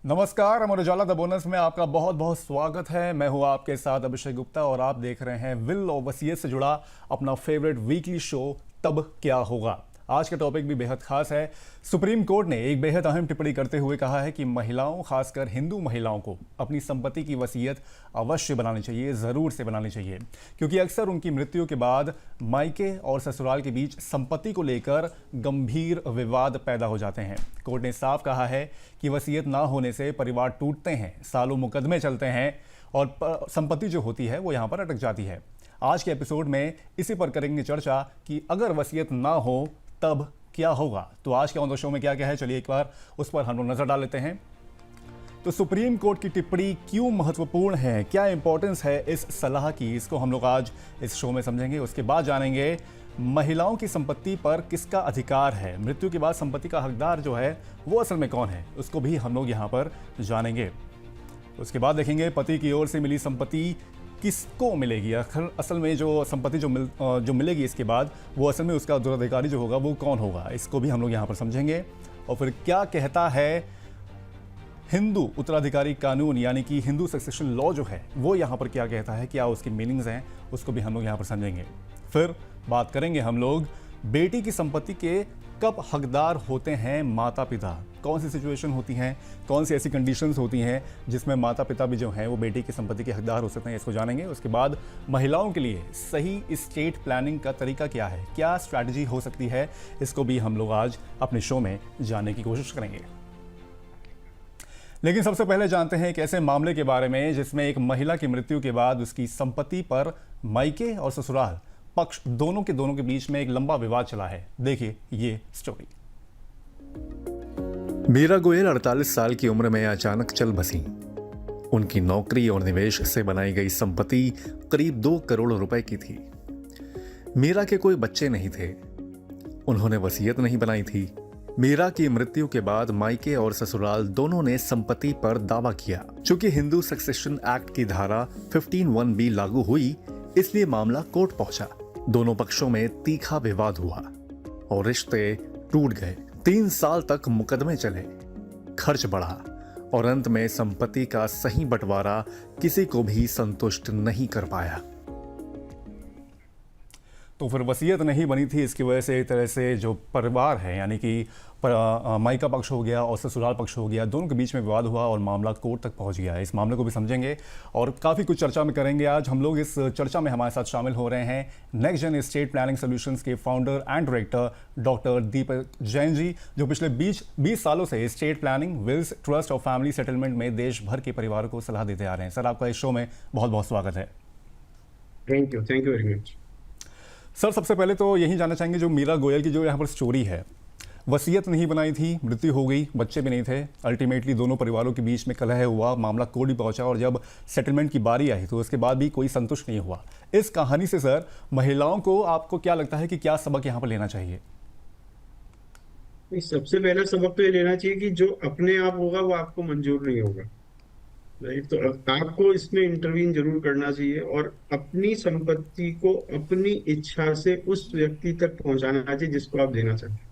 नमस्कार, Amar Ujala the bonus में आपका बहुत बहुत स्वागत है। मैं हूं आपके साथ अभिषेक गुप्ता और आप देख रहे हैं विल और वसीयत से जुड़ा अपना फेवरेट वीकली शो तब क्या होगा। आज का टॉपिक भी बेहद खास है। सुप्रीम कोर्ट ने एक बेहद अहम टिप्पणी करते हुए कहा है कि महिलाओं, खासकर हिंदू महिलाओं को अपनी संपत्ति की वसीयत अवश्य बनानी चाहिए, ज़रूर से बनानी चाहिए, क्योंकि अक्सर उनकी मृत्यु के बाद मायके और ससुराल के बीच संपत्ति को लेकर गंभीर विवाद पैदा हो जाते हैं। कोर्ट ने साफ कहा है कि वसीयत ना होने से परिवार टूटते हैं, सालों मुकदमे चलते हैं और संपत्ति जो होती है वो यहाँ पर अटक जाती है। आज के एपिसोड में इसी पर करेंगे चर्चा कि अगर वसीयत ना हो तब क्या होगा। तो आज के ऑन द शो में क्या क्या है, चलिए एक बार उस पर हम लोग नजर डाल लेते हैं। तो सुप्रीम कोर्ट की टिप्पणी क्यों महत्वपूर्ण है, क्या इंपॉर्टेंस है इस सलाह की, इसको हम लोग आज इस शो में समझेंगे। उसके बाद जानेंगे महिलाओं की संपत्ति पर किसका अधिकार है, मृत्यु के बाद संपत्ति का हकदार जो है वो असल में कौन है, उसको भी हम लोग यहाँ पर जानेंगे। उसके बाद देखेंगे पति की ओर से मिली संपत्ति किसको मिलेगी, असल में जो संपत्ति जो मिलेगी इसके बाद वो असल में उसका उत्तराधिकारी जो होगा वो कौन होगा, इसको भी हम लोग यहाँ पर समझेंगे। और फिर क्या कहता है हिंदू उत्तराधिकारी कानून, यानी कि हिंदू सक्सेशन लॉ जो है वो यहाँ पर क्या कहता है, क्या उसके मीनिंग्स हैं, उसको भी हम लोग यहाँ पर समझेंगे। फिर बात करेंगे हम लोग बेटी की संपत्ति के कब हकदार होते हैं माता पिता, कौन सी सिचुएशन होती हैं, कौन सी ऐसी कंडीशंस होती हैं जिसमें माता पिता भी जो हैं वो बेटी की संपत्ति के हकदार हो सकते हैं, इसको जानेंगे। उसके बाद महिलाओं के लिए सही स्टेट प्लानिंग का तरीका क्या है, क्या स्ट्रैटेजी हो सकती है, इसको भी हम लोग आज अपने शो में जानने की कोशिश करेंगे। लेकिन सबसे पहले जानते हैं एक ऐसे मामले के बारे में जिसमें एक महिला की मृत्यु के बाद उसकी संपत्ति पर मायके और ससुराल पक्ष दोनों के बीच में एक लंबा विवाद चला है। देखिए ये स्टोरी। मीरा गोयल 48 साल की उम्र में अचानक चल बसी। उनकी नौकरी और निवेश से बनाई गई संपत्ति करीब 2 करोड़ रुपए की थी। मीरा के कोई बच्चे नहीं थे, उन्होंने वसीयत नहीं बनाई थी। मीरा की मृत्यु के बाद मायके और ससुराल दोनों ने संपत्ति पर दावा किया। चूंकि हिंदू सक्सेशन एक्ट की धारा 15(1)(b) लागू हुई, इसलिए मामला कोर्ट पहुंचा। दोनों पक्षों में तीखा विवाद हुआ और रिश्ते टूट गए। 3 साल तक मुकदमे चले, खर्च बढ़ा और अंत में संपत्ति का सही बंटवारा किसी को भी संतुष्ट नहीं कर पाया। तो फिर वसीयत नहीं बनी थी, इसकी वजह से एक तरह से जो परिवार है, यानी कि मायका पक्ष हो गया और ससुराल पक्ष हो गया, दोनों के बीच में विवाद हुआ और मामला कोर्ट तक पहुंच गया है। इस मामले को भी समझेंगे और काफ़ी कुछ चर्चा में करेंगे आज हम लोग। इस चर्चा में हमारे साथ शामिल हो रहे हैं next gen state planning solutions के founder and director doctor Deepak Jain ji, जो पिछले 20 सालों से स्टेट प्लानिंग, विल्स, ट्रस्ट और फैमिली सेटलमेंट में देश भर के परिवारों को सलाह देते आ रहे हैं। सर, आपका इस शो में बहुत बहुत स्वागत है। Thank you very much. Sir, सबसे पहले तो यही जानना चाहेंगे, जो मीरा गोयल की जो यहाँ पर स्टोरी है, वसीयत नहीं बनाई थी, मृत्यु हो गई, बच्चे भी नहीं थे, अल्टीमेटली दोनों परिवारों के बीच में कलह हुआ, मामला कोर्ट भी पहुंचा और जब सेटलमेंट की बारी आई तो उसके बाद भी कोई संतुष्ट नहीं हुआ। इस कहानी से सर महिलाओं को आपको क्या लगता है कि क्या सबक यहाँ पर लेना चाहिए? सबसे पहला सबक तो ये लेना चाहिए कि जो अपने आप होगा वो आपको मंजूर नहीं होगा, राइट। तो आपको इसमें इंटरवीन जरूर करना चाहिए और अपनी संपत्ति को अपनी इच्छा से उस व्यक्ति तक पहुंचाना चाहिए जिसको आप देना चाहते हैं।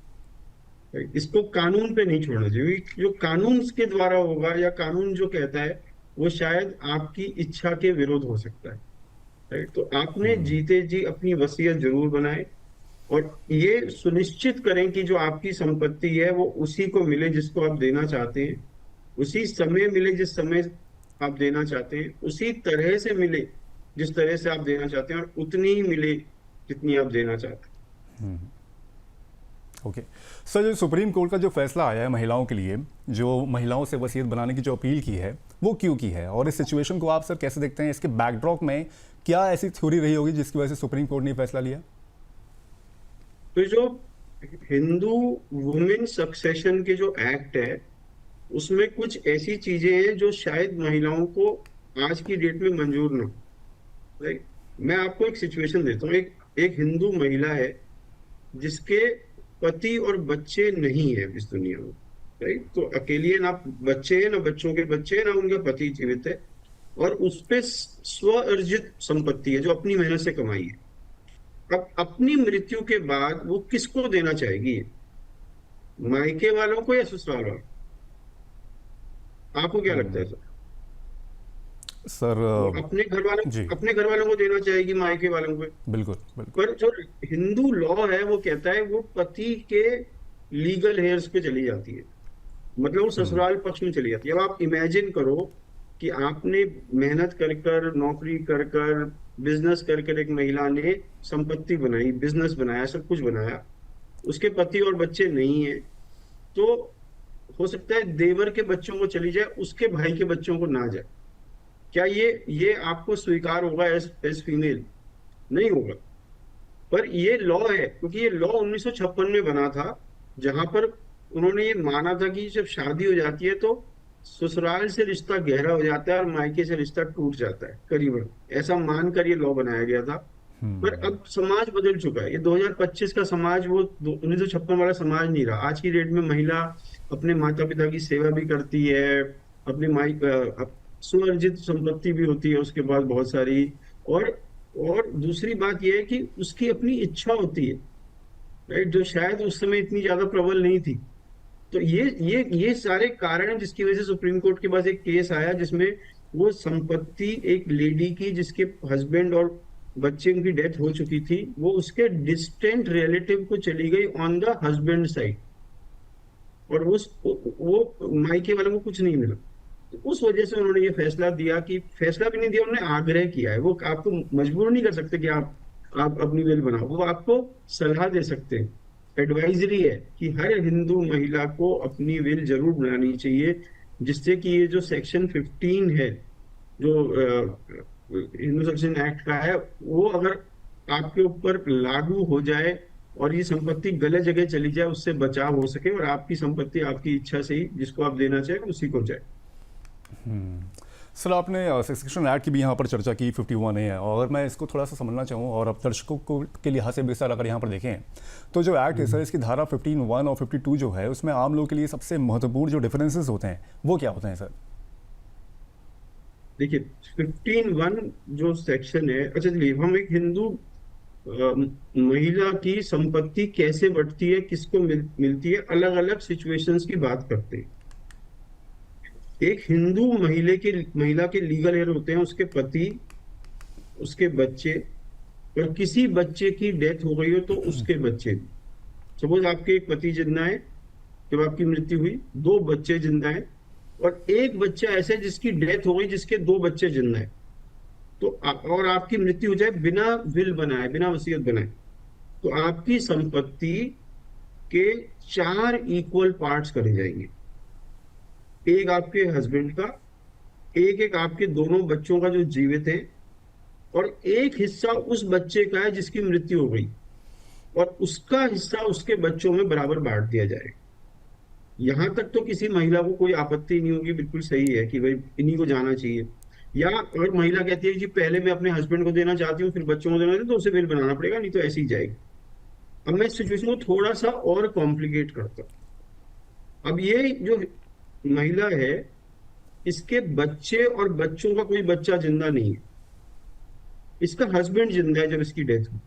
इसको कानून पे नहीं छोड़ना चाहिए। जो कानून के द्वारा होगा या कानून जो कहता है वो शायद आपकी इच्छा के विरोध हो सकता है, राइट। तो आपने जीते जी अपनी वसीयत जरूर बनाए और ये सुनिश्चित करें कि जो आपकी संपत्ति है वो उसी को मिले जिसको आप देना चाहते हैं, उसी समय मिले जिस समय आप देना चाहते हैं, उसी तरह से मिले जिस तरह से आप देना चाहते हैं और उतनी ही मिले जितनी आप देना चाहते हैं। ओके सर, जो सुप्रीम कोर्ट का जो फैसला आया है महिलाओं के लिए, जो महिलाओं से वसीयत बनाने की जो अपील की है वो क्यों की है, और इस सिचुएशन को आप सर कैसे देखते हैं? इसके बैकड्रॉप में क्या ऐसी थ्योरी रही होगी जिसकी वजह से सुप्रीम कोर्ट ने फैसला लिया? तो जो हिंदू वुमेन सक्सेशन के जो एक्ट है उसमें कुछ ऐसी चीजें हैं जो शायद महिलाओं को आज की डेट में मंजूर न हो, राइट। मैं आपको एक सिचुएशन देता हूँ। एक हिंदू महिला है जिसके पति और बच्चे नहीं है इस दुनिया में, राइट। तो अकेली है, ना बच्चे हैं ना बच्चों के बच्चे हैं ना उनके पति जीवित है, और उस पे स्व अर्जित संपत्ति है जो अपनी मेहनत से कमाई है। अब अपनी मृत्यु के बाद वो किसको देना चाहेगी, मायके वालों को या ससुराल वालों? आपको क्या लगता है सर? सर वो अपने घर वालों जी, अपने घर वालों को देना चाहेगी मायके वालों को। बिल्कुल बिल्कुल। पर जो हिंदू लॉ है वो कहता है वो पति के लीगल हेयर्स पे चली जाती है, मतलब वो ससुराल पक्ष में चली जाती है। अब आप इमेजिन करो कि आपने मेहनत कर कर, नौकरी कर कर, बिजनेस कर कर, एक महिला ने संपत्ति बनाई, बिजनेस बनाया, सब कुछ बनाया, उसके पति और बच्चे नहीं है, तो हो सकता है देवर के बच्चों को चली जाए, उसके भाई के बच्चों को ना जाए। क्या ये आपको स्वीकार होगा एज एज फीमेल? नहीं होगा। पर ये लॉ है, क्योंकि ये लॉ 1956 में बना था, जहां पर उन्होंने ये माना था कि जब शादी हो जाती है तो ससुराल से रिश्ता गहरा हो जाता है और मायके से रिश्ता टूट जाता है करीबन, ऐसा मानकर ये लॉ बनाया गया था। पर अब समाज बदल चुका है, ये 2025 का समाज वो 1956 वाला समाज नहीं रहा। आज की डेट में महिला अपने माता पिता की सेवा भी करती है, अपने माई सुअर्जित संपत्ति भी होती है उसके बाद बहुत सारी। और और दूसरी बात यह है कि उसकी अपनी इच्छा होती है, राइट, जो शायद उस समय इतनी ज्यादा प्रबल नहीं थी। तो ये सारे कारण हैं जिसकी वजह से सुप्रीम कोर्ट के पास एक केस आया जिसमें वो संपत्ति एक लेडी की जिसके हस्बैंड और बच्चे की डेथ हो चुकी थी, वो उसके डिस्टेंट रिलेटिव को चली गई ऑन द हस्बैंड साइड, और वो मायके वालों को कुछ नहीं मिला। तो उस वजह से उन्होंने ये फैसला दिया, कि फैसला भी नहीं दिया, उन्होंने आग्रह किया है। वो आपको मजबूर नहीं कर सकते कि आप अपनी विल बनाओ, वो आपको सलाह दे सकते हैं, एडवाइजरी है कि हर हिंदू महिला को अपनी विल जरूर बनानी चाहिए, जिससे कि ये जो सेक्शन 15 है, जो हिंदू सक्सेशन एक्ट का है, वो अगर आपके ऊपर लागू हो जाए और ये संपत्ति गलत जगह चली जाए, उससे बचाव हो सके और आपकी संपत्ति आपकी इच्छा से ही जिसको आप देना चाहें उसी को जाए। सर आपने सेक्शन एक्ट की भी यहाँ पर चर्चा की, 51A है, और मैं इसको थोड़ा सा समझना चाहूँ और अब दर्शकों को के लिहाज से भी सर अगर यहाँ पर देखें तो जो एक्ट है सर, इसकी धारा 15(1) और 52 जो है, उसमें आम लोगों के लिए सबसे महत्वपूर्ण जो डिफरेंसेस होते हैं वो क्या होते हैं सर? देखिए 15(1) जो सेक्शन है, अच्छा चलिए हम एक हिंदू महिला की संपत्ति कैसे बढ़ती है, किसको मिलती है, अलग अलग सिचुएशंस की बात करते हैं। एक हिंदू महिला के लीगल हेयर होते हैं उसके पति, उसके बच्चे, और किसी बच्चे की डेथ हो गई हो तो उसके बच्चे भी। सपोज आपके एक पति जिंदा है, जब आपकी मृत्यु हुई, दो बच्चे जिंदा है, और एक बच्चा ऐसे जिसकी डेथ हो गई जिसके दो बच्चे जिंदा है, तो और आपकी मृत्यु हो जाए बिना विल बनाए, बिना वसीयत बनाए, तो आपकी संपत्ति के 4 इक्वल पार्ट्स करे जाएंगे। एक आपके हस्बैंड का, एक आपके दोनों बच्चों का जो जीवित है, और एक हिस्सा उस बच्चे का है जिसकी मृत्यु हो गई, और उसका हिस्सा उसके बच्चों में बराबर बांट दिया जाए। यहां तक तो किसी महिला को कोई आपत्ति नहीं होगी, बिल्कुल सही है कि भाई इन्हीं को जाना चाहिए। या अगर महिला कहती है कि पहले मैं अपने हस्बैंड को देना चाहती हूँ फिर बच्चों को देना चाहती हूँ, तो उसे बिल बनाना पड़ेगा, नहीं तो ऐसी ही जाएगी। अब मैं इस सिचुएशन को थोड़ा सा और कॉम्प्लिकेट करता हूँ। अब ये जो महिला है, इसके बच्चे और बच्चों का कोई बच्चा जिंदा नहीं है, इसका हस्बैंड जिंदा है जब इसकी डेथ हुई,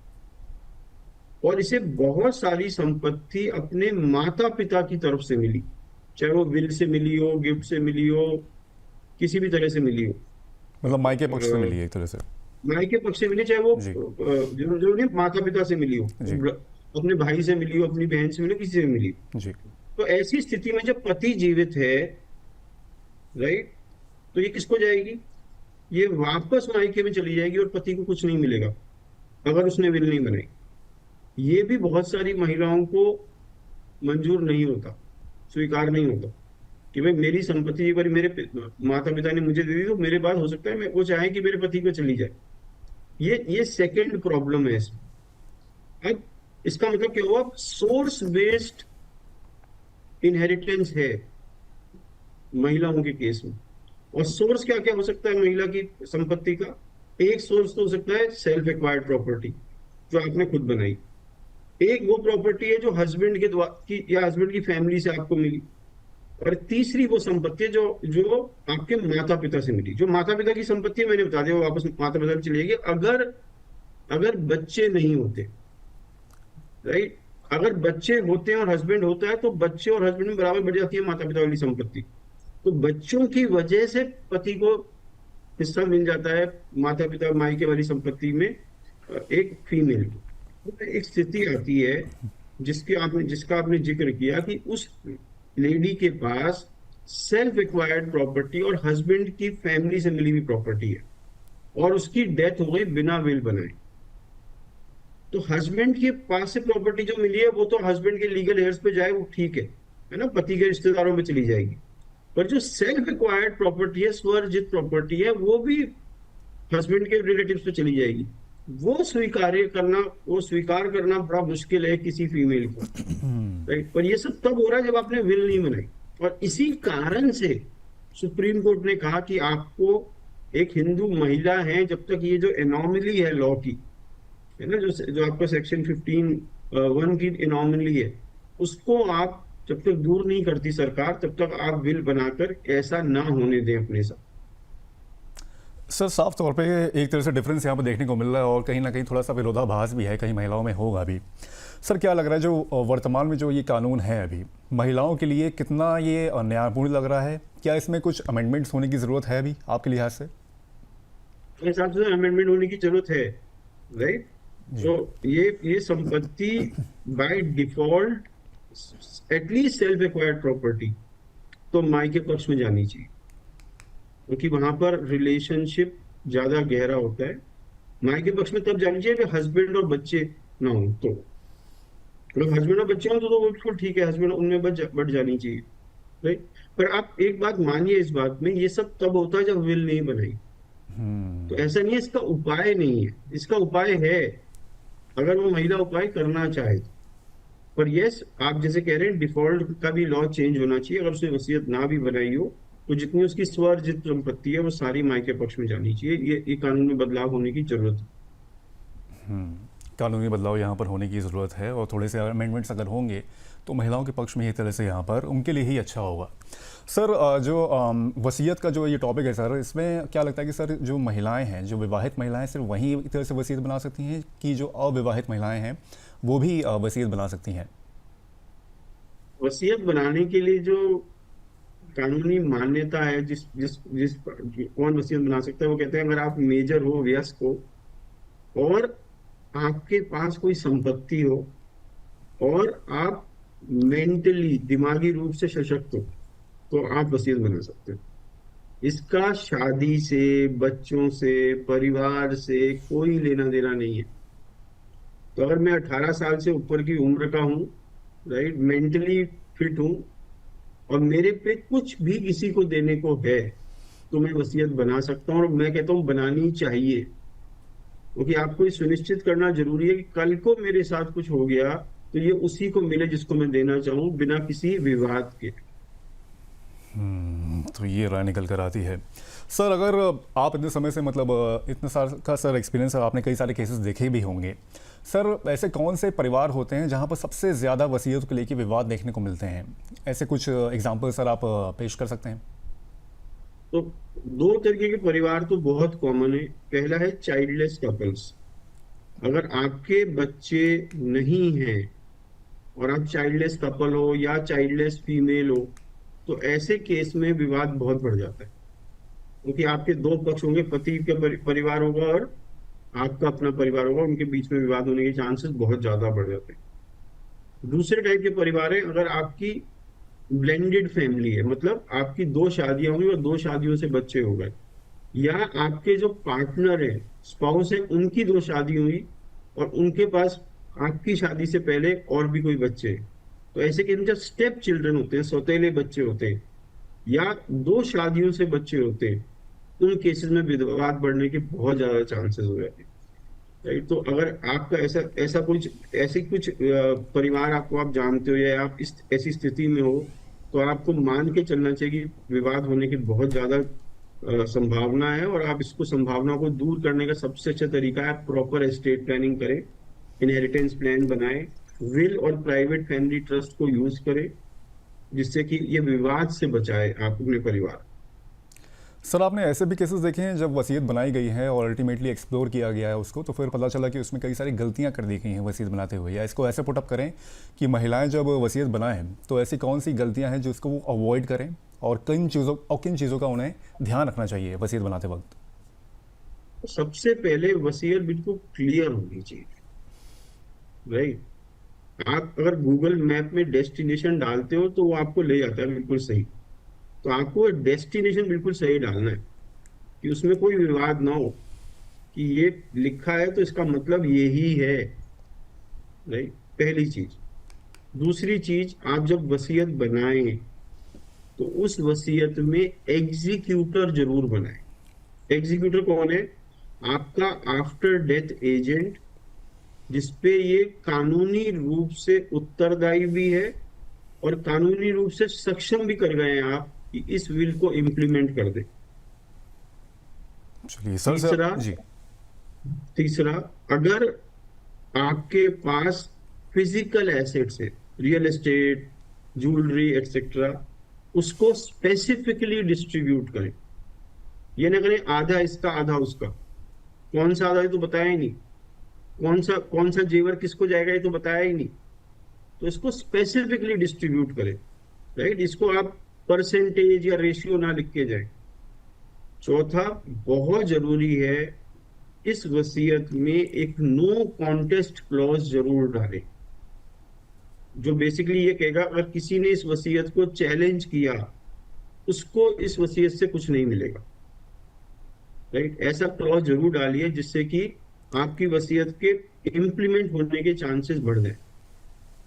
और इसे बहुत सारी संपत्ति अपने माता पिता की तरफ से मिली, चाहे वो विल से मिली हो, गिफ्ट से मिली हो, किसी भी तरह से मिली हो। मतलब मायके पक्ष से मिली है एक तरह से? मायके पक्ष से मिली, चाहे वो जी जो नहीं माता पिता से मिली हो, जी अपने भाई से मिली हो, अपनी बहन से मिली हो, किसी से मिली हो। जी। तो ऐसी स्थिति में जब पति जीवित है, राइट, तो ये किसको जाएगी? ये वापस मायके में चली जाएगी और पति को कुछ नहीं मिलेगा अगर उसने विल नहीं बनाई। ये भी बहुत सारी महिलाओं को मंजूर नहीं होता, स्वीकार नहीं होता कि भाई मेरी संपत्ति एक बार मेरे माता पिता ने मुझे दे दी, तो मेरे बाद हो सकता है मैं वो चाहे कि मेरे पति को चली जाए। ये सेकंड प्रॉब्लम है इसमें। अब इसका मतलब क्या हुआ? सोर्स बेस्ड इनहेरिटेंस है महिलाओं के केस में। और सोर्स क्या क्या हो सकता है महिला की संपत्ति का? एक सोर्स तो हो सकता है सेल्फ एक्वायर्ड प्रॉपर्टी, जो आपने खुद बनाई। एक वो प्रॉपर्टी है जो हस्बैंड के द्वारा की या हस्बैंड की फैमिली से आपको मिली। और तीसरी वो संपत्ति है जो जो आपके माता पिता से मिली। जो माता पिता की संपत्ति है मैंने बता दिया, वो वापस माता पिता में चली जाएगी अगर अगर बच्चे नहीं होते, राइट। अगर बच्चे होते हैं और हस्बैंड होता है तो बच्चे और हस्बैंड में बराबर बढ़ जाती है माता पिता वाली संपत्ति। तो बच्चों की वजह से पति को हिस्सा मिल जाता है माता पिता मायके वाली संपत्ति में, एक फीमेल को। तो एक स्थिति आती है जिसका आपने जिक्र किया कि उस लेडी के पास सेल्फ एक्वायर्ड प्रॉपर्टी और हस्बैंड की फैमिली से मिली हुई प्रॉपर्टी है, और उसकी डेथ हो गई बिना विल बनाए। तो हस्बैंड के पास से प्रॉपर्टी जो मिली है वो तो हस्बैंड के लीगल हेयर्स पे जाए, वो ठीक है ना, पति के रिश्तेदारों में चली जाएगी। पर जो सेल्फ एक्वायर्ड प्रॉपर्टी है, स्वअर्जित प्रॉपर्टी है, वो भी हस्बैंड के रिलेटिव्स पे चली जाएगी। वो स्वीकार करना बड़ा मुश्किल है किसी फीमेल को, राइट। पर ये सब तब हो रहा है जब आपने विल नहीं बनाई, और इसी कारण से सुप्रीम कोर्ट ने कहा कि आपको, एक हिंदू महिला है, जब तक ये जो एनॉमली है लॉ की, है ना, जो आपका सेक्शन 15(1) की एनॉमली है, उसको आप जब तक दूर नहीं करती सरकार, तब तक आप बिल बनाकर ऐसा ना होने दें अपने साथ। सर साफ तौर पे एक तरह से डिफरेंस यहाँ पर देखने को मिल रहा है, और कहीं ना कहीं थोड़ा सा विरोधाभास भी है, कहीं महिलाओं में होगा भी। सर क्या लग रहा है जो वर्तमान में जो ये कानून है अभी महिलाओं के लिए कितना ये न्यायपूर्ण लग रहा है? क्या इसमें कुछ अमेंडमेंट्स होने की ज़रूरत है अभी आपके लिहाज से? मेरे हिसाब से अमेंडमेंट होने की जरूरत है, राइट। तो ये संपत्ति by default at least self acquired property तो मायके पक्ष में जानी चाहिए, क्योंकि वहां पर रिलेशनशिप ज्यादा गहरा होता है। मायके पक्ष में तब जानी चाहिए कि हस्बैंड और बच्चे ना हो, तो मतलब हस्बैंड और बच्चे हो तो वो बिल्कुल ठीक है, हस्बैंड उनमें बढ़ जानी चाहिए, राइट। पर आप एक बात मानिए, इस बात में ये सब तब होता है जब विल नहीं बनाई। तो ऐसा नहीं है इसका उपाय नहीं है, इसका उपाय है अगर वो महिला उपाय करना चाहे। पर यस, आप जैसे कह रहे हैं डिफॉल्ट का भी लॉ चेंज होना चाहिए। अगर उसने वसीयत ना भी बनाई हो तो जितनी उसकी स्वअर्जित संपत्ति है वो सारी मायके पक्ष में जानी चाहिए। ये कानून में बदलाव होने की जरूरत है। कानूनी बदलाव यहाँ पर होने की ज़रूरत है, और थोड़े से अमेंडमेंट्स अगर होंगे तो महिलाओं के पक्ष में ये तरह से यहाँ पर उनके लिए ही अच्छा होगा। सर जो वसीयत का जो ये टॉपिक है सर, इसमें क्या लगता है कि सर जो महिलाएं हैं, जो विवाहित महिलाएं सिर्फ वही एक तरह से वसीयत बना सकती हैं, कि जो अविवाहित महिलाएं हैं वो भी वसीयत बना सकती हैं? वसीयत बनाने के लिए जो कानूनी मान्यता है, कौन वसीयत बना सकता है, वो कहते हैं अगर आप मेजर हो, वयस्क हो, और आपके पास कोई संपत्ति हो, और आप मेंटली दिमागी रूप से सशक्त हो, तो आप वसीयत बना सकते हो। इसका शादी से, बच्चों से, परिवार से कोई लेना देना नहीं है। तो अगर मैं 18 साल से ऊपर की उम्र का हूँ, राइट, मेंटली फिट हूँ, और मेरे पे कुछ भी किसी को देने को है, तो मैं वसीयत बना सकता हूँ। और मैं कहता हूँ बनानी चाहिए, क्योंकि आपको ये सुनिश्चित करना जरूरी है कि कल को मेरे साथ कुछ हो गया तो ये उसी को मिले जिसको मैं देना चाहूँ, बिना किसी विवाद के। तो ये राय निकल कर आती है। सर अगर आप इतने समय से, मतलब इतने साल का सर एक्सपीरियंस है, आपने कई सारे केसेस देखे भी होंगे सर, ऐसे कौन से परिवार होते हैं जहां पर सबसे ज़्यादा वसीयत को लेकर विवाद देखने को मिलते हैं? ऐसे कुछ एग्जांपल सर आप पेश कर सकते हैं? तो दो तरीके के परिवार तो बहुत कॉमन है। पहला है चाइल्डलेस कपल्स। अगर आपके बच्चे नहीं हैं और आप चाइल्डलेस कपल हो या चाइल्डलेस फीमेल हो, तो ऐसे केस में विवाद बहुत बढ़ जाता है, क्योंकि आपके दो पक्ष होंगे, पति का परिवार होगा और आपका अपना परिवार होगा, उनके बीच में विवाद होने के चांसेस बहुत ज्यादा बढ़ जाते हैं। दूसरे टाइप के परिवार है अगर आपकी ब्लेंडेड फैमिली है, मतलब आपकी दो शादियां हुई और दो शादियों से बच्चे हो गए, या आपके जो पार्टनर है, स्पाउस है, उनकी दो शादी हुई और उनके पास आपकी शादी से पहले और भी कोई बच्चे हैं। तो ऐसे केस में जब स्टेप चिल्ड्रन होते हैं, सौतेले बच्चे होते हैं, या दो शादियों से बच्चे होते हैं, उन केसेस में विवाद बढ़ने के बहुत ज्यादा चांसेस हो जाते हैं, राइट। तो अगर आपका ऐसे कुछ परिवार आपको आप जानते हो या आप ऐसी स्थिति में हो, तो आपको मान के चलना चाहिए कि विवाद होने की बहुत ज्यादा संभावना है, और आप इसको संभावना को दूर करने का सबसे अच्छा तरीका है प्रॉपर एस्टेट प्लानिंग करें, इनहेरिटेंस प्लान बनाएं, विल और प्राइवेट फैमिली ट्रस्ट को यूज करें, जिससे कि ये विवाद से बचाए आप अपने परिवार। सर आपने ऐसे भी केसेस देखे हैं जब वसीयत बनाई गई है और अल्टीमेटली एक्सप्लोर किया गया है उसको, तो फिर पता चला कि उसमें कई सारी गलतियां कर दी गई हैं वसीयत बनाते हुए? या इसको ऐसे पुटअप करें कि महिलाएं जब वसीयत बनाएं तो ऐसी कौन सी गलतियां हैं जो उसको वो अवॉइड करें और किन चीज़ों का उन्हें ध्यान रखना चाहिए वसीयत बनाते वक्त? सबसे पहले वसीयत बिल्कुल क्लियर होनी चाहिए, राइट। आप अगर गूगल मैप में डेस्टिनेशन डालते हो तो वो आपको ले जाता है बिल्कुल सही। तो आपको डेस्टिनेशन बिल्कुल सही डालना है कि उसमें कोई विवाद ना हो कि ये लिखा है तो इसका मतलब यही है, राइट। पहली चीज। दूसरी चीज, आप जब वसीयत बनाएं तो उस वसीयत में एग्जीक्यूटर जरूर बनाएं। एग्जीक्यूटर कौन है? आपका आफ्टर डेथ एजेंट, जिसपे ये कानूनी रूप से उत्तरदायी भी है और कानूनी रूप से सक्षम भी कर गए हैं आप कि इस विल को इम्प्लीमेंट कर दे। चलिए सर तीसरा जी। तीसरा, अगर आपके पास फिजिकल एसेट्स है, रियल एस्टेट, ज्वेलरी एक्सेट्रा, उसको स्पेसिफिकली डिस्ट्रीब्यूट करें। ये ना करें आधा इसका आधा उसका। कौन सा आधा है तो बताया ही नहीं, कौन सा जेवर किसको जाएगा ये तो बताया ही नहीं। तो इसको स्पेसिफिकली डिस्ट्रीब्यूट करें, राइट। इसको आप परसेंटेज या रेशियो ना लिख के जाए। चौथा, बहुत जरूरी है, इस वसीयत में एक नो कॉन्टेस्ट क्लॉज जरूर डालें, जो बेसिकली ये कहेगा अगर किसी ने इस वसीयत को चैलेंज किया उसको इस वसीयत से कुछ नहीं मिलेगा, राइट। ऐसा क्लॉज जरूर डालिए जिससे कि आपकी वसीयत के इम्प्लीमेंट होने के चांसेस बढ़ जाए।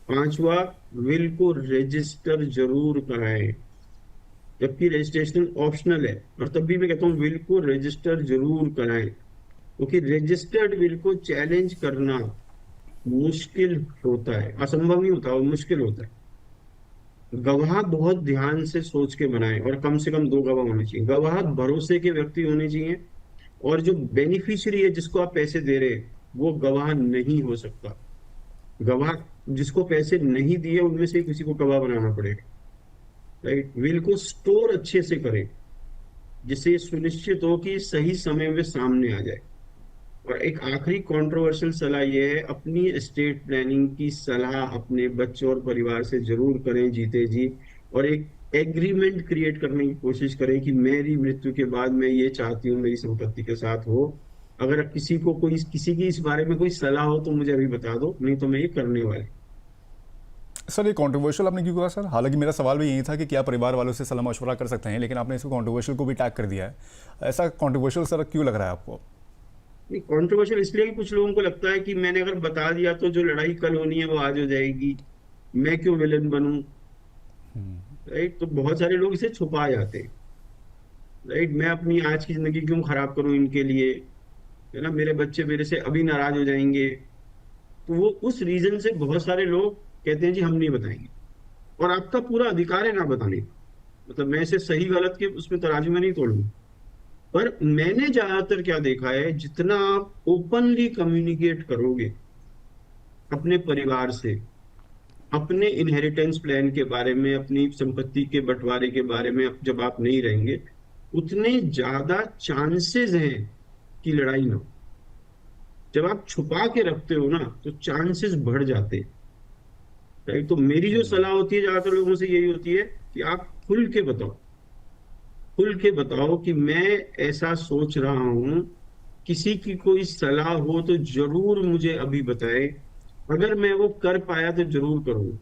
पांचवा, विल को रजिस्टर जरूर कराएं, जबकि रजिस्ट्रेशन ऑप्शनल है, और तब भी मैं कहता हूं विल को रजिस्टर जरूर कराएं, क्योंकि रजिस्टर्ड विल को चैलेंज करना मुश्किल होता है, असंभव नहीं होता, वो मुश्किल होता है। गवाह बहुत ध्यान से सोच के बनाएं, और कम से कम 2 गवाह होने चाहिए। गवाह भरोसे के व्यक्ति होने चाहिए, और जो बेनिफिशियरी है जिसको आप पैसे दे रहे हैं वो गवाह नहीं हो सकता। गवाह जिसको पैसे नहीं दिए उनमें से किसी को गवाह बनाना पड़ेगा, राइट। विल को स्टोर अच्छे से करें जिससे सुनिश्चित हो कि सही समय में सामने आ जाए। और एक आखिरी कंट्रोवर्शियल सलाह यह है, अपनी एस्टेट प्लानिंग की सलाह अपने बच्चों और परिवार से जरूर करें जीते जी, और एक एग्रीमेंट क्रिएट करने की कोशिश करें कि मेरी मृत्यु के बाद मैं ये चाहती हूँ मेरी संपत्ति के साथ हो। अगर किसी की इस बारे में कोई सलाह हो तो मुझे अभी बता दो, नहीं तो मैं ये करने वाली। सर ये कंट्रोवर्शियल आपने क्यों कहा सर? हालांकि मेरा सवाल भी यही था कि क्या परिवार वालों से सलाह मशवरा कर सकते हैं, लेकिन आपने इसको कंट्रोवर्शियल को भी टैग कर दिया है। ऐसा कंट्रोवर्शियल सर क्यों लग रहा है आपको? नहीं, कंट्रोवर्शियल इसलिए कि कुछ लोगों को लगता है कि मैंने अगर बता दिया तो जो लड़ाई कल होनी है वो आज हो जाएगी, मैं क्यों विलन बनूं, राइट। तो बहुत सारे लोग इसे छुपा जाते हैं, राइट। मैं अपनी आज की जिंदगी क्यों खराब करूं इनके लिए, है ना, मेरे बच्चे मेरे से अभी नाराज हो जाएंगे। तो वो उस रीजन से बहुत सारे लोग कहते हैं जी हम नहीं बताएंगे, और आपका पूरा अधिकार है ना बताने का। मतलब मैं इसे सही गलत के उसमें तराजू में नहीं तोड़ूंगा, पर मैंने ज्यादातर क्या देखा है, जितना आप ओपनली कम्युनिकेट करोगे अपने परिवार से, अपने इनहेरिटेंस प्लान के बारे में, अपनी संपत्ति के बंटवारे के बारे में जब आप नहीं रहेंगे, उतने ज्यादा चांसेस हैं कि लड़ाई ना हो। जब आप छुपा के रखते हो ना तो चांसेस बढ़ जाते हैं, राइट। तो मेरी जो सलाह होती है ज्यादातर लोगों से यही होती है कि आप खुल के बताओ कि मैं ऐसा सोच रहा हूं, किसी की कोई सलाह हो तो जरूर मुझे अभी बताए, अगर मैं वो कर पाया तो जरूर करूंगा,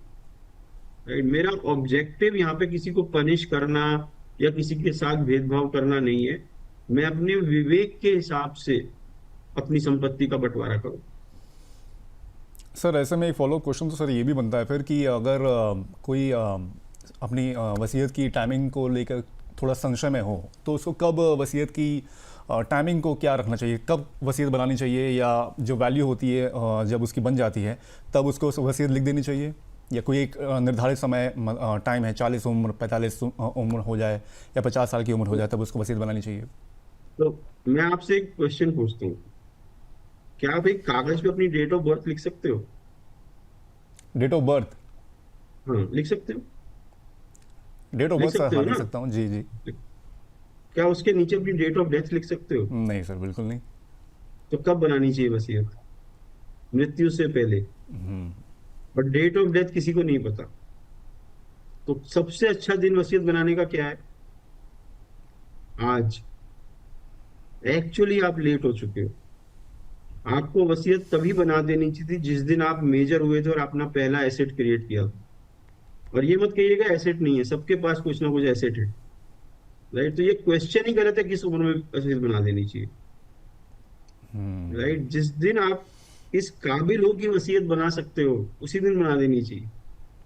राइट। मेरा ऑब्जेक्टिव यहाँ पे किसी को पनिश करना या किसी के साथ भेदभाव करना नहीं है, मैं अपने विवेक के हिसाब से अपनी संपत्ति का बंटवारा करूं। सर ऐसे में एक फॉलो क्वेश्चन तो सर ये भी बनता है फिर कि अगर कोई अपनी वसीयत की टाइमिंग को लेकर थोड़ा संशय में हो, तो उसको कब वसीयत की टाइमिंग को क्या रखना चाहिए, कब वसीयत बनानी चाहिए, या जो वैल्यू होती है जब उसकी बन जाती है तब उसको वसीयत लिख देनी चाहिए, या कोई एक निर्धारित समय टाइम है, 40 उम्र 45 उम्र हो जाए या 50 साल की उम्र हो जाए तब उसको वसीयत बनानी चाहिए? तो मैं आपसे एक क्वेश्चन पूछता हूँ, क्या आप एक कागज पे अपनी डेट ऑफ बर्थ लिख सकते हो? Date of birth? हाँ, लिख सकते हो। डेट ऑफ लिख बर्थ सर सकते हो हाँ लिख ना? सकता हूँ जी जी। क्या उसके नीचे अपनी डेट ऑफ डेथ लिख सकते हो? नहीं सर बिल्कुल नहीं। तो कब बनानी चाहिए वसीयत? मृत्यु से पहले। और डेट ऑफ डेथ किसी को नहीं पता, तो सबसे अच्छा दिन वसीयत बनाने का क्या है? आज। एक्चुअली आप लेट हो चुके हो। आपको वसीयत तभी बना देनी चाहिए थी जिस दिन आप मेजर हुए थे और अपना पहला एसेट क्रिएट किया। और ये मत कहिएगा एसेट नहीं है, सबके पास कुछ ना कुछ एसेट है। राइट, तो ये क्वेश्चन ही गलत है किस उम्र में वसीयत बना देनी चाहिए। राइट, जिस दिन आप इस काबिल हो कि वसीयत बना सकते हो उसी दिन बना देनी चाहिए।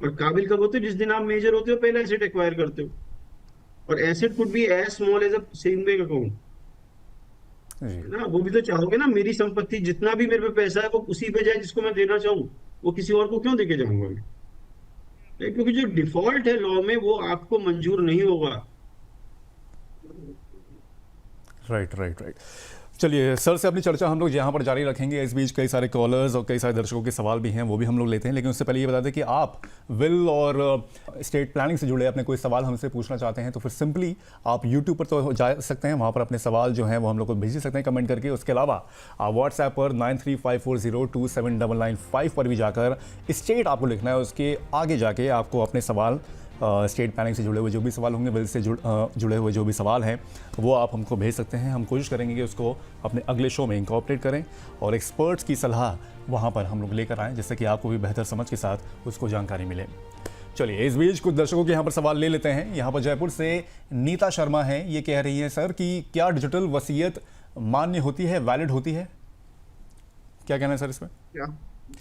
और काबिल कब होते हो? जिस दिन आप मेजर होते हो, पहला एसेट एक्वायर करते हो। और asset could be as small as a saving bank account, जी। है ना। वो भी तो चाहोगे ना, मेरी संपत्ति जितना भी मेरे पे पैसा है वो उसी पे जाए जिसको मैं देना चाहूँ। वो किसी और को क्यों देके जाऊंगा मैं? Right? क्योंकि जो डिफॉल्ट है लॉ में वो आपको मंजूर नहीं होगा। Right right right. चलिए सर से अपनी चर्चा हम लोग यहाँ पर जारी रखेंगे। इस बीच कई सारे कॉलर्स और कई सारे दर्शकों के सवाल भी हैं, वो भी हम लोग लेते हैं, लेकिन उससे पहले ये बता दें कि आप विल और स्टेट प्लानिंग से जुड़े अपने कोई सवाल हमसे पूछना चाहते हैं तो फिर सिंपली आप यूट्यूब पर तो जा सकते हैं, वहाँ पर अपने सवाल जो हैं वो हम लोग को भेज सकते हैं कमेंट करके। उसके अलावा आप व्हाट्सएप पर 9354027995 पर भी जाकर स्टेट आपको लिखना है, उसके आगे जाके आपको अपने सवाल स्टेट प्लानिंग से जुड़े हुए जो भी सवाल होंगे, विल से जुड़े हुए जो भी सवाल हैं वो आप हमको भेज सकते हैं। हम कोशिश करेंगे कि उसको अपने अगले शो में इंकॉर्पोरेट करें और एक्सपर्ट्स की सलाह वहाँ पर हम लोग लेकर आएँ, जिससे कि आपको भी बेहतर समझ के साथ उसको जानकारी मिले। चलिए इस बीच कुछ दर्शकों के यहाँ पर सवाल ले लेते हैं। यहाँ पर जयपुर से नीता शर्मा हैं, ये कह रही हैं सर कि क्या डिजिटल वसीयत मान्य होती है, वैलिड होती है? क्या कहना है सर इसमें? क्या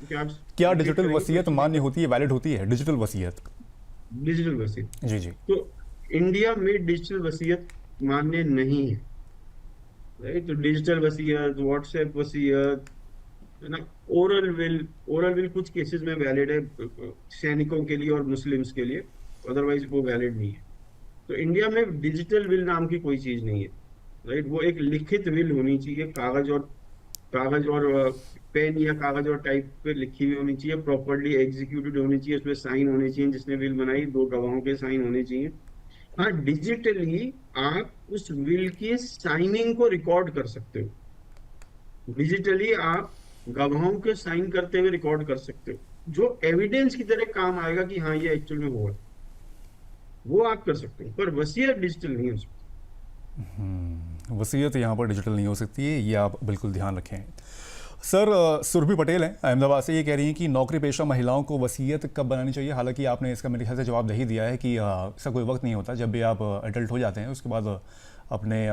क्या क्या डिजिटल वसीयत मान्य होती है, वैलिड होती है डिजिटल वसीयत? डिजिटल वसीयत? जी जी। तो इंडिया में डिजिटल वसीयत मान्य नहीं है। राइट, तो डिजिटल वसीयत, व्हाट्सएप वसीयत, है ना, ओरल विल कुछ केसेस में वैलिड है, सैनिकों के लिए और मुस्लिम्स के लिए, अदरवाइज वो वैलिड नहीं है। तो इंडिया में डिजिटल विल नाम की कोई चीज नहीं है। राइट, वो एक लिखित विल होनी चाहिए, कागज और पेन या कागज और टाइप पे लिखी हुई होनी चाहिए, प्रॉपरली एग्जीक्यूटेड होनी चाहिए, उसमें साइन होने चाहिए, जिसने विल बनाई 2 गवाहों के साइन होने चाहिए। हाँ, डिजिटली आप उस विल की साइनिंग को रिकॉर्ड कर सकते हो। डिजिटली आप गवाहों के साइन करते हुए रिकॉर्ड कर सकते हो, जो एविडेंस की तरह काम आएगा कि हाँ ये एक्चुअल में हुआ। वो आप कर सकते हो, पर वसीयत डिजिटल नहीं हो सकती। वसीयत यहाँ पर डिजिटल नहीं हो सकती है, ये आप बिल्कुल ध्यान रखें। सर सुरभि पटेल हैं अहमदाबाद से, ये कह रही हैं कि नौकरी पेशा महिलाओं को वसीयत कब बनानी चाहिए? हालांकि आपने इसका मेरे ख्याल से जवाब दे ही दिया है कि इसका कोई वक्त नहीं होता, जब भी आप एडल्ट हो जाते हैं उसके बाद अपने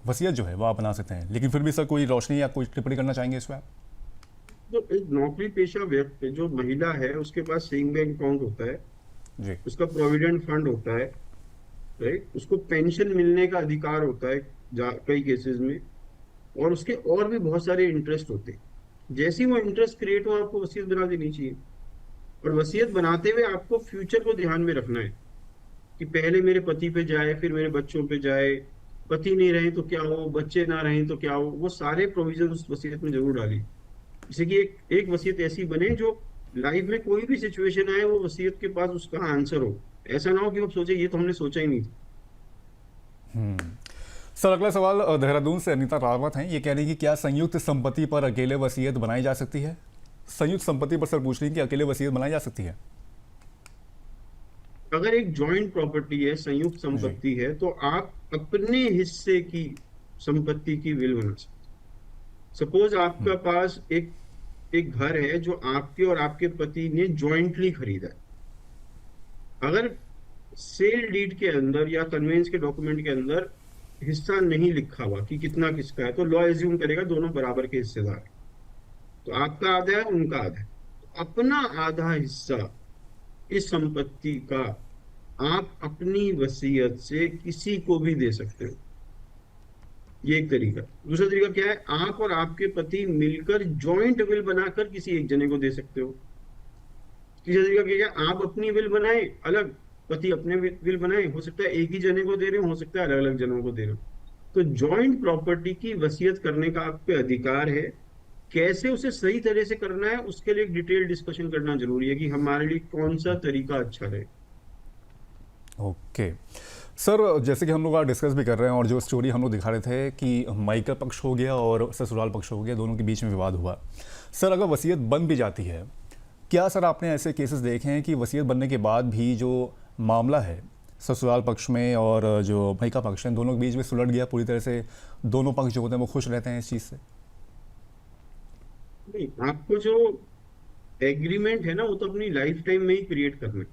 वसीयत जो है वो आप बना सकते हैं। लेकिन फिर भी सर कोई रोशनी या कोई टिप्पणी करना चाहेंगे इस पर आप? तो एक नौकरी पेशा व्यक्ति जो महिला है उसके पास सेविंग बैंक अकाउंट होता है, जी। उसका प्रोविडेंट फंड होता है। राइट, उसको पेंशन मिलने का अधिकार होता है कई केसेस में, और उसके और भी बहुत सारे इंटरेस्ट होते हैं। जैसे ही वो इंटरेस्ट क्रिएट हो आपको वसीयत बना देनी चाहिए। और वसीयत बनाते हुए आपको फ्यूचर को ध्यान में रखना है कि पहले मेरे पति पे जाए, फिर मेरे बच्चों पे जाए, पति नहीं रहे तो क्या हो, बच्चे ना रहे तो क्या हो, वो सारे प्रोविजन उस वसीयत में जरूर डालिए। जैसे कि एक वसीयत ऐसी बने जो लाइफ में कोई भी सिचुएशन आए वो वसीयत के पास उसका आंसर हो। ऐसा ना हो कि आप सोचे ये तो हमने सोचा ही नहीं था। सर अगला सवाल देहरादून से अनीता रावत हैं, ये कह रही हैं कि क्या संयुक्त संपत्ति पर अकेले वसीयत बनाई जा सकती है? संयुक्त संपत्ति पर सर पूछ रही हैं कि अकेले वसीयत बनाई जा सकती है? अगर एक जॉइंट प्रॉपर्टी है, संयुक्त संपत्ति है, तो आप अपने हिस्से की संपत्ति की विल बना सकते। सपोज आपका पास एक घर है जो आपके और आपके पति ने जॉइंटली खरीदा है। अगर सेल डीड के अंदर या कन्वेंस के डॉक्यूमेंट के अंदर हिस्सा नहीं लिखा हुआ कि कितना किसका है, तो लॉ एज्यूम करेगा दोनों बराबर के हिस्सेदार हैं। तो आपका आधा है, उनका आधा है। तो अपना आधा हिस्सा इस संपत्ति का आप अपनी वसीयत से किसी को भी दे सकते हो। ये एक तरीका। दूसरा तरीका क्या है? आप और आपके पति मिलकर जॉइंट विल बनाकर किसी एक जने को दे सकते हो। तीसरा तरीका क्या है? आप अपनी विल बनाए अलग, पति अपने विल बनाए, हो सकता है एक ही जने को दे रहे हो सकता है अलग अलग जनों को दे रहे हो। तो जॉइंट प्रॉपर्टी की वसीयत करने का आप पे अधिकार है। कैसे उसे सही तरह से करना है उसके लिए एक डिटेल डिस्कशन करना जरूरी है कि हमारे लिए कौन सा तरीका अच्छा रहे। ओके सर, जैसे कि हम लोग आज डिस्कस भी कर रहे हैं और जो स्टोरी हम लोग दिखा रहे थे कि मायका पक्ष हो गया और ससुराल पक्ष हो गया, दोनों के बीच में विवाद हुआ। सर अगर वसीयत बन भी जाती है, क्या सर आपने ऐसे केसेस देखे हैं कि वसीयत बनने के बाद भी जो मामला है ससुराल पक्ष में और जो भाई का पक्ष है, दोनों के बीच में सुलझ गया पूरी तरह से, दोनों पक्ष जो होते हैं वो खुश रहते हैं इस चीज़ से? नहीं, आपको जो एग्रीमेंट है ना वो तो अपनी लाइफ टाइम में ही क्रिएट करना है।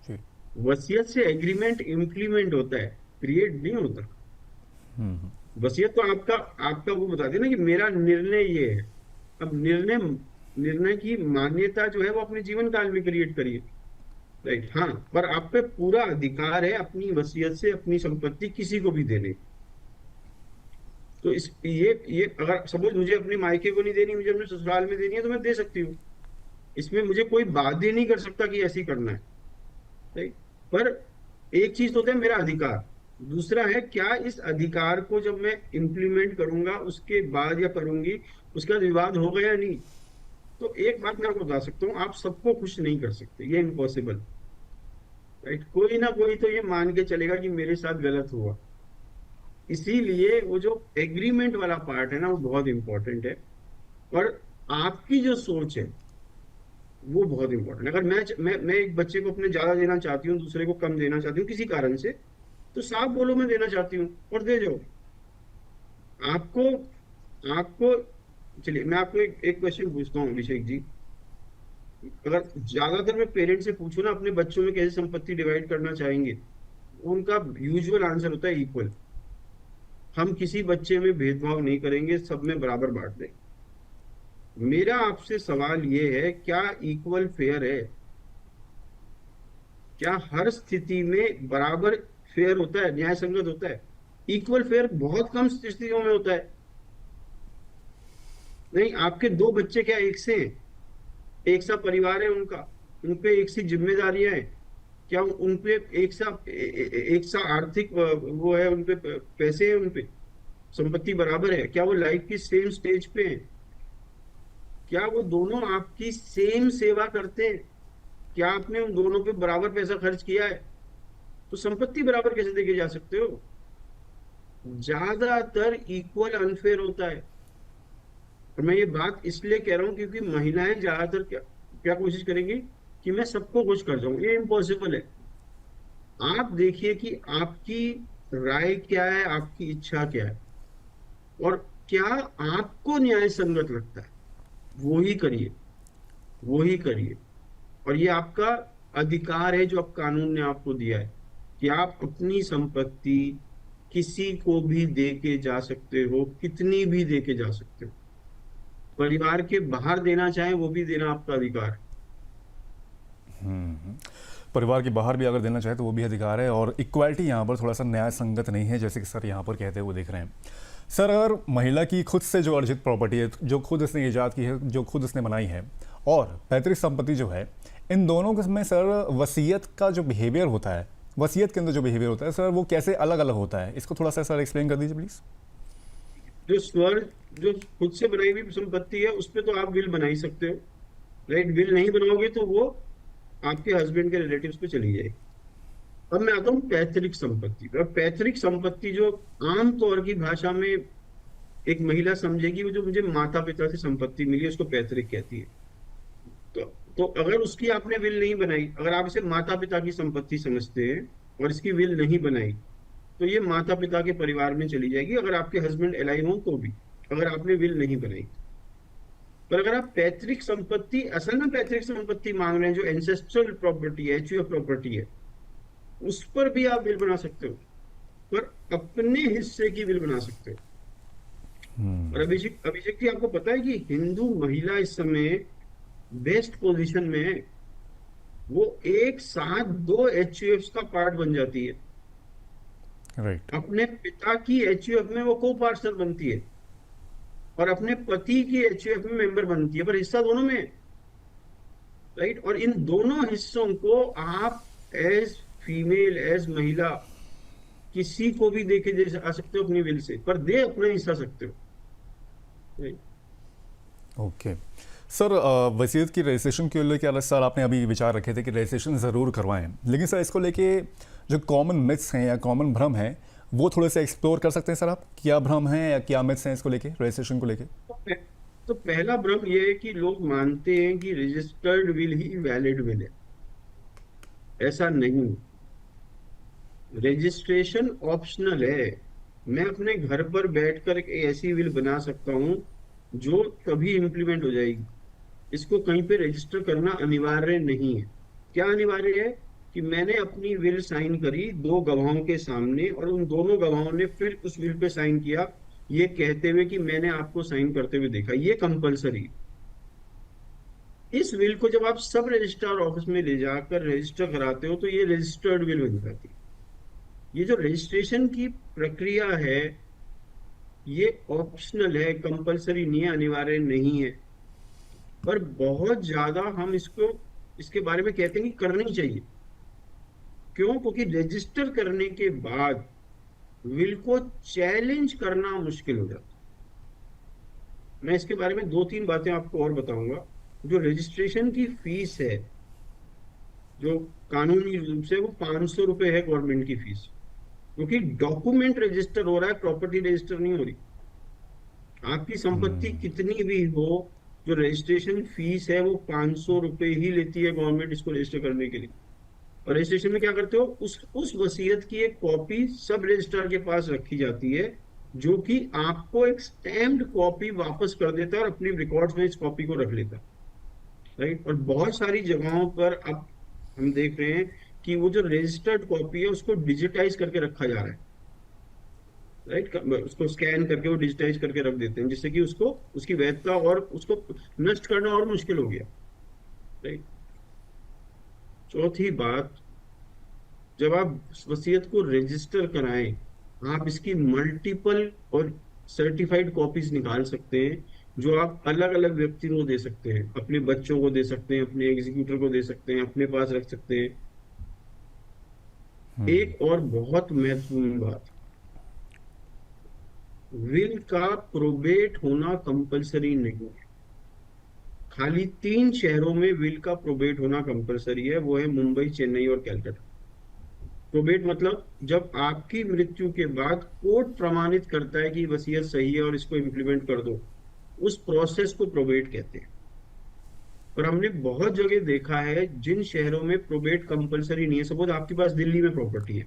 जी। वसीयत से एग्रीमेंट इम्प्लीमेंट होता है, क्रिएट नहीं होता। हम्म। वसीयत तो आपका आपका वो बता देना कि मेरा निर्णय ये है। अब निर्णय निर्णय की मान्यता जो है वो अपने जीवन काल में क्रिएट करिए। राइट, हाँ, पर आप पे पूरा अधिकार है अपनी वसीयत से अपनी संपत्ति किसी को भी देने की। तो इस ये अगर सपोज मुझे अपने मायके को नहीं देनी, मुझे अपने ससुराल में देनी है तो मैं दे सकती हूँ। इसमें मुझे कोई बाध्य नहीं कर सकता कि ऐसे ही करना है। राइट, पर एक चीज तो होता है मेरा अधिकार, दूसरा है क्या इस अधिकार को जब मैं इंप्लीमेंट करूंगा उसके बाद या करूंगी उसके बाद विवाद होगा या नहीं। तो एक बात मैं आपको बता सकता हूँ, आप सबको खुश नहीं कर सकते, ये इम्पॉसिबल। राइट, कोई ना कोई तो ये मान के चलेगा कि मेरे साथ गलत हुआ। इसीलिए वो जो एग्रीमेंट वाला पार्ट है ना वो बहुत इंपॉर्टेंट है। और आपकी जो सोच है वो बहुत इंपॉर्टेंट है। अगर मैं एक बच्चे को अपने ज्यादा देना चाहती हूँ, दूसरे को कम देना चाहती हूँ किसी कारण से, तो साफ बोलो मैं देना चाहती हूँ और दे जाओ। आपको आपको चलिए मैं आपको एक क्वेश्चन पूछता हूँ अभिषेक जी। अगर ज्यादातर मैं पेरेंट्स से पूछूं ना अपने बच्चों में कैसे संपत्ति डिवाइड करना चाहेंगे, उनका यूजुअल आंसर होता है इक्वल। हम किसी बच्चे में भेदभाव नहीं करेंगे, सब में बराबर बांट देंगे। मेरा आपसे सवाल ये है, क्या इक्वल फेयर है? क्या हर स्थिति में बराबर फेयर होता है, न्याय संगत होता है? इक्वल फेयर बहुत कम स्थितियों में होता है। नहीं, आपके दो बच्चे क्या एक से हैं? एक सा परिवार है उनका, उनपे एक सी जिम्मेदारियां हैं, क्या उनपे एक सा आर्थिक वो है, उनपे पैसे हैं, उनपे संपत्ति बराबर है? क्या वो लाइफ की सेम स्टेज पे हैं? क्या वो दोनों आपकी सेम सेवा करते हैं? क्या आपने उन दोनों पे बराबर पैसा खर्च किया है? तो संपत्ति बराबर कैसे देके जा सकते हो? ज्यादातर इक्वल अनफेयर होता है। और मैं ये बात इसलिए कह रहा हूं क्योंकि महिलाएं ज्यादातर क्या क्या कोशिश करेंगी कि मैं सबको खुश कर जाऊं, ये इम्पॉसिबल है। आप देखिए कि आपकी राय क्या है, आपकी इच्छा क्या है, और क्या आपको न्याय संगत लगता है, वो ही करिए, वो ही करिए। और ये आपका अधिकार है जो अब कानून ने आपको दिया है कि आप अपनी संपत्ति किसी को भी दे के जा सकते हो, कितनी भी दे के जा सकते हो। परिवार के बाहर देना चाहे वो भी देना आपका अधिकार है। परिवार के बाहर भी अगर देना चाहे तो वो भी अधिकार है, और इक्वालिटी यहाँ पर थोड़ा सा न्याय संगत नहीं है जैसे कि सर यहाँ पर कहते हुए देख रहे हैं। सर, अगर महिला की खुद से जो अर्जित प्रॉपर्टी है, जो खुद उसने ईजाद की है, जो खुद उसने बनाई है, और पैतृक संपत्ति जो है, इन दोनों में सर वसीयत का जो बिहेवियर होता है, वसीयत के अंदर जो बिहेवियर होता है सर, वो कैसे अलग अलग होता है, इसको थोड़ा सा सर एक्सप्लेन कर दीजिए प्लीज। जो खुद से बनाई हुई संपत्ति है उस पर तो आप विल बना ही सकते हो। राइट, विल नहीं बनाओगे तो वो आपके हस्बैंड के रिलेटिव्स पे चली जाएगी। अब मैं आता हूँ पैतृक संपत्ति पर। पैतृक संपत्ति जो आमतौर की भाषा में एक महिला समझेगी, वो जो मुझे माता पिता से संपत्ति मिली उसको पैतृक कहती है। तो अगर उसकी आपने विल नहीं बनाई, अगर आप इसे माता पिता की संपत्ति समझते हैं और इसकी विल नहीं बनाई, तो ये माता पिता के परिवार में चली जाएगी, अगर आपके हस्बैंड अलाइव हो तो भी, अगर आपने विल नहीं बनाई। पर अगर आप पैतृक संपत्ति, असल में पैतृक संपत्ति मांग रहे हैं, जो एंसेस्ट्रल प्रॉपर्टी है, एचयूएफ प्रॉपर्टी है, उस पर भी आप विल बना सकते हो, पर अपने हिस्से की विल बना सकते हो। और अभिषेक जी, आपको पता है कि हिंदू महिला इस समय बेस्ट पोजीशन में है। वो एक साथ दो एचयूएफ का पार्ट बन जाती है। राइट। अपने पिता की एचयूएफ में वो को पार्टनर बनती है और अपने पति की एचयूएफ में मेंबर बनती है, पर हिस्सा दोनों में है। राइट, और इन दोनों हिस्सों को आप एज फीमेल, एज महिला किसी को भी दे के दे आ सकते हो अपनी विल से, पर दे अपना हिस्सा सकते हो। राइट, ओके सर, वसीयत की रजिस्ट्रेशन के लेके सर आपने अभी विचार रखे थे कि रजिस्ट्रेशन ज़रूर करवाएं, लेकिन सर इसको लेके जो कॉमन मिथ्स हैं या कॉमन भ्रम हैं वो थोड़े से एक्सप्लोर कर सकते हैं सर आप? क्या भ्रम है या क्या मिथ्स हैं इसको लेके, रजिस्ट्रेशन को लेके? तो पहला भ्रम ये है कि लोग मानते हैं कि registered will he valid will है। ऐसा नहीं। रजिस्ट्रेशन ऑप्शनल है। मैं अपने घर पर बैठकर एक ऐसी विल बना सकता हूं जो कभी इंप्लीमेंट हो जाएगी। इसको कहीं पे रजिस्टर करना अनिवार्य नहीं है। क्या अनिवार्य है? कि मैंने अपनी विल साइन करी दो गवाहों के सामने, और उन दोनों गवाहों ने फिर उस विल पे साइन किया, ये कहते हुए कि मैंने आपको साइन करते हुए देखा। ये कंपलसरी। इस विल को जब आप सब रजिस्ट्रार ऑफिस में ले जाकर रजिस्टर कराते हो तो ये रजिस्टर्ड विल बन जाती है। ये जो रजिस्ट्रेशन की प्रक्रिया है ये ऑप्शनल है, कंपलसरी नहीं है, अनिवार्य नहीं है। पर बहुत ज्यादा हम इसके बारे में कहते हैं कि करनी चाहिए। क्यों? क्योंकि रजिस्टर करने के बाद विल को चैलेंज करना मुश्किल हो जाता है। मैं इसके बारे में दो तीन बातें आपको और बताऊंगा। जो रजिस्ट्रेशन की फीस है, जो कानूनी रूप से वो 500 रुपए है गवर्नमेंट की फीस, क्योंकि डॉक्यूमेंट रजिस्टर हो रहा है, प्रॉपर्टी रजिस्टर नहीं हो रही। आपकी संपत्ति कितनी भी हो, जो रजिस्ट्रेशन फीस है वो 500 रुपए ही लेती है गवर्नमेंट इसको रजिस्टर करने के लिए। और रजिस्ट्रेशन में क्या करते हो, उस वसीयत की एक कॉपी सब रजिस्ट्रार के पास रखी जाती है, जो कि आपको एक स्टैम्प्ड कॉपी वापस कर देता है और अपनी रिकॉर्ड्स में इस कॉपी को रख लेता है। राइट। और बहुत सारी जगहों पर अब हम देख रहे हैं कि वो जो रजिस्टर्ड कॉपी है उसको डिजिटाइज करके रखा जा रहा है। राइट। उसको स्कैन करके वो डिजिटाइज करके रख देते हैं, जिससे कि उसको उसकी वैधता और उसको नष्ट करना और मुश्किल हो गया। राइट। चौथी बात, जब आप वसीयत को रजिस्टर कराएं, आप इसकी मल्टीपल और सर्टिफाइड कॉपीज निकाल सकते हैं, जो आप अलग अलग व्यक्ति को दे सकते हैं। अपने बच्चों को दे सकते हैं, अपने एग्जीक्यूटर को दे सकते हैं, अपने पास रख सकते हैं। एक और बहुत महत्वपूर्ण बात, विल का प्रोबेट होना कंपलसरी नहीं है। खाली 3 शहरों में विल का प्रोबेट होना कंपलसरी है, वो है मुंबई, चेन्नई और कैलकाटा। प्रोबेट मतलब जब आपकी मृत्यु के बाद कोर्ट प्रमाणित करता है कि वसीयत सही है और इसको इम्प्लीमेंट कर दो, उस प्रोसेस को प्रोबेट कहते हैं। और हमने बहुत जगह देखा है जिन शहरों में प्रोबेट कंपलसरी नहीं है, सपोज आपके पास दिल्ली में प्रॉपर्टी है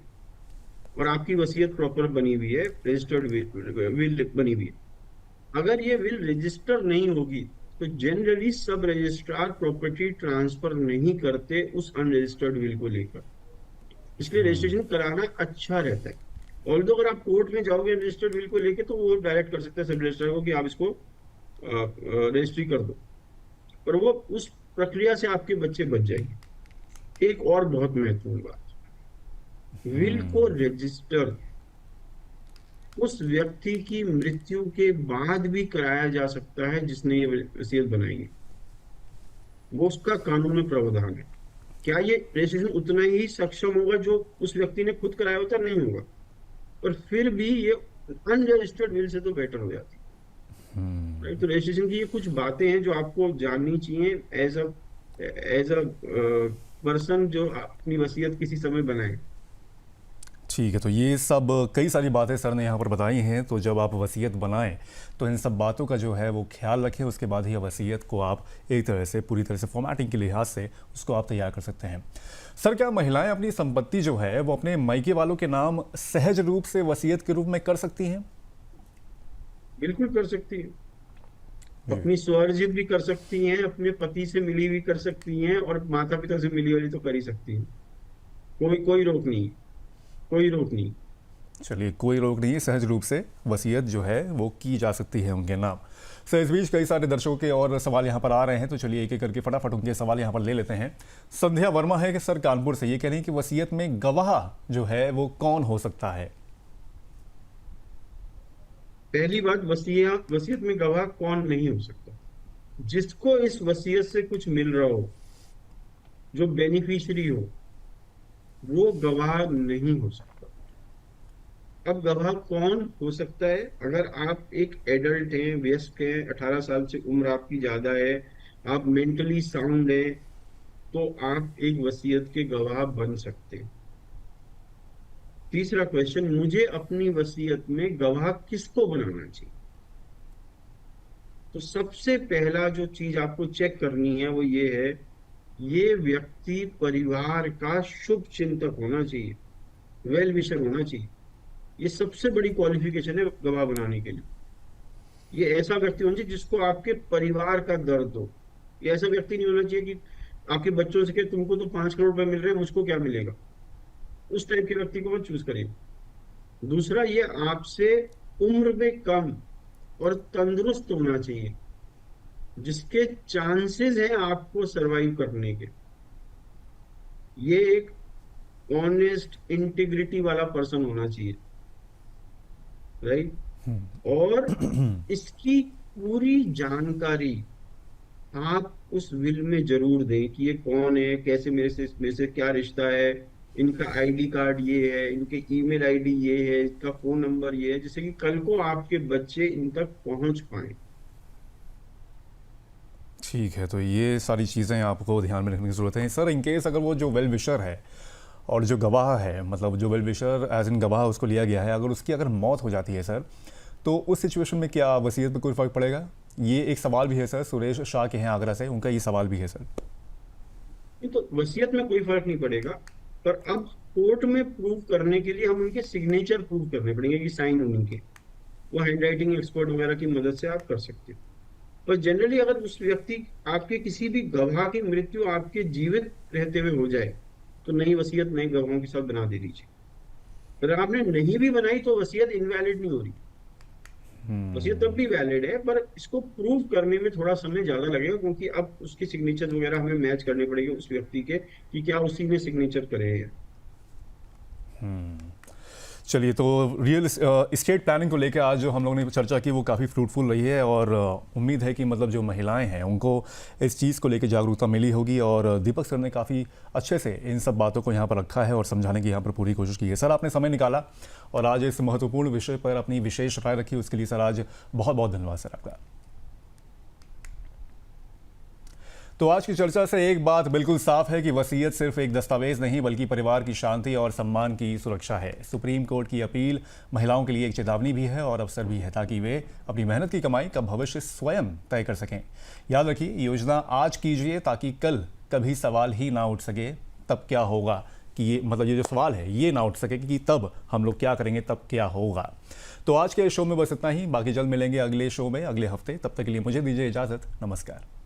और आपकी वसीयत प्रॉपर बनी हुई है, रजिस्टर्ड विल बनी हुई है, अगर ये विल रजिस्टर नहीं होगी तो जनरली सब रजिस्ट्रार प्रॉपर्टी ट्रांसफर नहीं करते उस अनरजिस्टर्ड विल को लेकर। इसलिए रजिस्ट्रेशन कराना अच्छा रहता है। ऑल्दो अगर आप कोर्ट में जाओगे रजिस्टर्ड विल को लेके तो वो डायरेक्ट कर सकते हैं सब रजिस्ट्रार को कि आप इसको रजिस्ट्री कर दो, पर वो उस प्रक्रिया से आपके बच्चे बच जाएंगे। एक और बहुत महत्वपूर्ण बात, विल को रजिस्टर उस व्यक्ति की मृत्यु के बाद भी कराया जा सकता है जिसने ये वसीयत बनाई है, वो उसका कानून में प्रावधान है। क्या ये रजिस्ट्रेशन उतना ही सक्षम होगा जो उस व्यक्ति ने खुद कराया होता? नहीं होगा, पर फिर भी ये अनरजिस्टर्ड विल से तो बेटर हो जाती है। राइट। तो रजिस्ट्रेशन की ये कुछ बातें हैं जो आपको जाननी चाहिए एज अ पर्सन जो अपनी वसीयत किसी समय बनाए। ठीक है, तो ये सब कई सारी बातें सर ने यहाँ पर बताई हैं। तो जब आप वसीयत बनाएं तो इन सब बातों का जो है वो ख्याल रखें, उसके बाद ही वसीयत को आप एक तरह से पूरी तरह से फॉर्मेटिंग के लिहाज से उसको आप तैयार कर सकते हैं। सर, क्या महिलाएं अपनी संपत्ति जो है वो अपने मायके वालों के नाम सहज रूप से वसीयत के रूप में कर सकती हैं? बिल्कुल कर सकती है। अपनी स्वार्जित भी कर सकती हैं, अपने पति से मिली भी कर सकती हैं, और माता पिता से मिली वाली तो कर ही सकती हैं। कोई रोक नहीं, कोई रोक नहीं। चलिए, कोई रोक नहीं है, सहज रूप से वसीयत जो है वो की जा सकती है उनके नाम। सर, इस बीच कई सारे दर्शकों के और सवाल यहाँ पर आ रहे हैं, तो चलिए एक एक करके फटाफट उनके सवाल यहाँ पर ले लेते हैं। संध्या वर्मा है कि सर कानपुर से, ये कह रही हैं कि वसीयत में गवाह जो है वो कौन हो सकता है? पहली बात, वसीयत में गवाह कौन नहीं हो सकता? जिसको इस वसीयत से कुछ मिल रहा हो, जो बेनिफिशियरी हो, वो गवाह नहीं हो सकता। अब गवाह कौन हो सकता है? अगर आप एक एडल्ट हैं, वयस्क हैं, 18 साल से उम्र आपकी ज्यादा है, आप मेंटली साउंड हैं, तो आप एक वसीयत के गवाह बन सकते हैं। तीसरा क्वेश्चन, मुझे अपनी वसीयत में गवाह किसको बनाना चाहिए? तो सबसे पहला जो चीज आपको चेक करनी है वो ये है, ये व्यक्ति परिवार का शुभ चिंतक होना चाहिए। वेल विशर होना चाहिए। ये सबसे बड़ी क्वालिफिकेशन है गवाह बनाने के लिए। ये ऐसा व्यक्ति होना चाहिए जिसको आपके परिवार का दर्द हो। ये ऐसा व्यक्ति नहीं होना चाहिए कि आपके बच्चों से कि तुमको तो 5 करोड़ रुपए मिल रहे हैं, मुझको क्या मिलेगा। उस टाइप के व्यक्ति को मत चूज करिए। दूसरा, ये आपसे उम्र में कम और तंदुरुस्त होना चाहिए, जिसके चांसेस हैं आपको सरवाइव करने के। ये एक ऑनेस्ट इंटीग्रिटी वाला पर्सन होना चाहिए, राइट। और इसकी पूरी जानकारी आप उस विल में जरूर दें कि ये कौन है, कैसे मेरे से क्या रिश्ता है, इनका आईडी कार्ड ये है, इनके ईमेल आईडी ये है, इसका फोन नंबर ये है, जिससे कि कल को आपके बच्चे इन तक पहुंच पाए। ठीक है, तो ये सारी चीज़ें आपको ध्यान में रखने की ज़रूरत है सर। इन केस अगर वो जो वेल विशर है और जो गवाह है, मतलब जो वेल विशर एज इन गवाह उसको लिया गया है, अगर उसकी अगर मौत हो जाती है सर, तो उस सिचुएशन में क्या वसीयत पे कोई फ़र्क पड़ेगा? ये एक सवाल भी है सर, सुरेश शाह के हैं आगरा से, उनका ये सवाल भी है सर। ये तो वसीयत में कोई फर्क नहीं पड़ेगा, पर अब कोर्ट में प्रूव करने के लिए हम उनके सिग्नेचर प्रूव करने पड़ेंगे कि साइन उनके। वो हैंड राइटिंग एक्सपर्ट वगैरह की मदद से आप कर सकते हो। पर जनरली अगर उस व्यक्ति, आपके किसी भी गवाह की मृत्यु आपके जीवित रहते हुए हो जाए, तो नई वसीयत नए गवाहों के साथ बना दे दीजिए। अगर आपने नहीं भी बनाई तो वसीयत इनवैलिड नहीं हो रही। वसीयत तब भी वैलिड है, पर इसको प्रूव करने में थोड़ा समय ज्यादा लगेगा, क्योंकि अब उसके सिग्नेचर वगैरह हमें मैच करने पड़ेंगे उस व्यक्ति के, कि क्या उसी ने सिग्नेचर करे हैं। चलिए, तो रियल इस्टेट प्लानिंग को लेकर आज जो हम लोगों ने चर्चा की वो काफ़ी फ्रूटफुल रही है, और उम्मीद है कि मतलब जो महिलाएं हैं उनको इस चीज़ को लेकर जागरूकता मिली होगी, और दीपक सर ने काफ़ी अच्छे से इन सब बातों को यहाँ पर रखा है और समझाने की यहाँ पर पूरी कोशिश की है। सर, आपने समय निकाला और आज इस महत्वपूर्ण विषय पर अपनी विशेष राय रखी, उसके लिए सर आज बहुत बहुत धन्यवाद सर आपका। तो आज की चर्चा से एक बात बिल्कुल साफ है कि वसीयत सिर्फ एक दस्तावेज नहीं बल्कि परिवार की शांति और सम्मान की सुरक्षा है। सुप्रीम कोर्ट की अपील महिलाओं के लिए एक चेतावनी भी है और अवसर भी है, ताकि वे अपनी मेहनत की कमाई का भविष्य स्वयं तय कर सकें। याद रखिए, योजना आज कीजिए ताकि कल कभी सवाल ही ना उठ सके तब क्या होगा, कि ये मतलब ये जो सवाल है ये ना उठ सके कि तब हम लोग क्या करेंगे, तब क्या होगा। तो आज के शो में बस इतना ही, बाकी जल्द मिलेंगे अगले शो में अगले हफ्ते। तब तक के लिए मुझे दीजिए इजाज़त। नमस्कार।